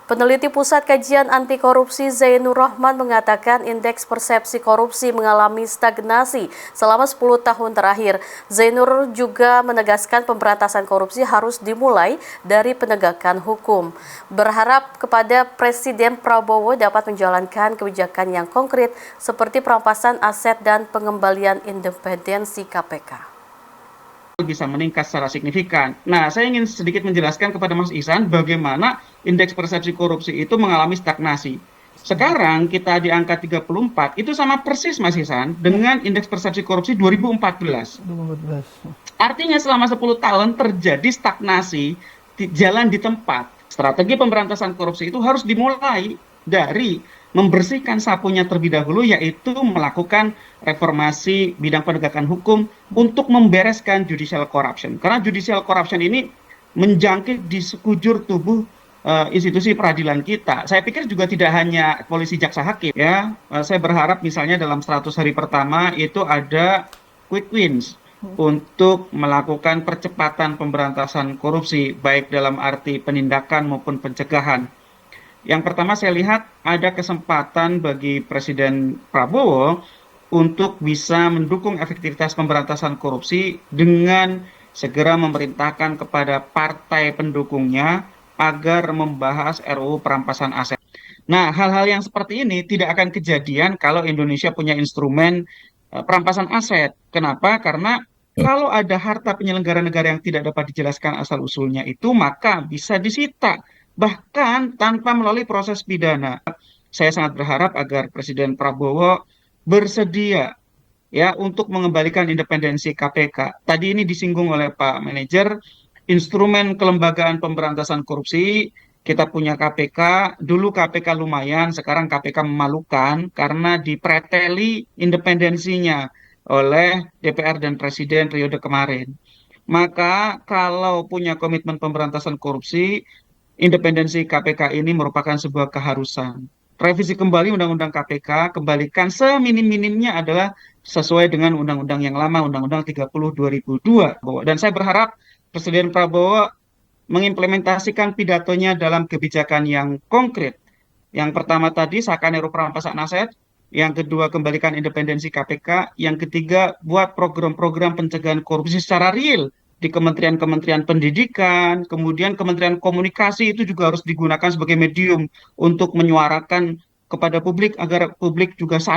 Peneliti Pusat Kajian Anti Korupsi Zainur Rahman mengatakan indeks persepsi korupsi mengalami stagnasi selama 10 tahun terakhir. Zainur juga menegaskan pemberantasan korupsi harus dimulai dari penegakan hukum. Berharap kepada Presiden Prabowo dapat menjalankan kebijakan yang konkret seperti perampasan aset dan pengembalian independensi KPK. Bisa meningkat secara signifikan. Nah, saya ingin sedikit menjelaskan kepada Mas Ihsan bagaimana indeks persepsi korupsi itu mengalami stagnasi. Sekarang kita di angka 34, itu sama persis Mas Ihsan dengan indeks persepsi korupsi 2014. Artinya selama 10 tahun terjadi stagnasi, jalan di tempat. Strategi pemberantasan korupsi itu harus dimulai dari membersihkan sapunya terlebih dahulu, yaitu melakukan reformasi bidang penegakan hukum untuk membereskan judicial corruption. Karena judicial corruption ini menjangkit di sekujur tubuh institusi peradilan kita. Saya pikir juga tidak hanya polisi, jaksa, hakim ya. Saya berharap misalnya dalam 100 hari pertama itu ada quick wins untuk melakukan percepatan pemberantasan korupsi, baik dalam arti penindakan maupun pencegahan. Yang pertama saya lihat ada kesempatan bagi Presiden Prabowo untuk bisa mendukung efektivitas pemberantasan korupsi dengan segera memerintahkan kepada partai pendukungnya agar membahas RUU perampasan aset. Nah, hal-hal yang seperti ini tidak akan kejadian kalau Indonesia punya instrumen perampasan aset. Kenapa? Karena kalau ada harta penyelenggara negara yang tidak dapat dijelaskan asal-usulnya itu, maka bisa disita, bahkan tanpa melalui proses pidana. Saya sangat berharap agar Presiden Prabowo bersedia ya untuk mengembalikan independensi KPK. Tadi ini disinggung oleh Pak Manajer, instrumen kelembagaan pemberantasan korupsi, kita punya KPK, dulu KPK lumayan, sekarang KPK memalukan karena dipreteli independensinya oleh DPR dan Presiden periode kemarin. Maka kalau punya komitmen pemberantasan korupsi, independensi KPK ini merupakan sebuah keharusan. Revisi kembali Undang-Undang KPK, kembalikan seminim-minimnya adalah sesuai dengan undang-undang yang lama, Undang-Undang 30 2002. Dan saya berharap Presiden Prabowo mengimplementasikan pidatonya dalam kebijakan yang konkret. Yang pertama tadi, sahkan RUU perampasan aset. Yang kedua, kembalikan independensi KPK. Yang ketiga, buat program-program pencegahan korupsi secara real di kementerian-kementerian pendidikan, kemudian Kementerian Komunikasi itu juga harus digunakan sebagai medium untuk menyuarakan kepada publik agar publik juga sadar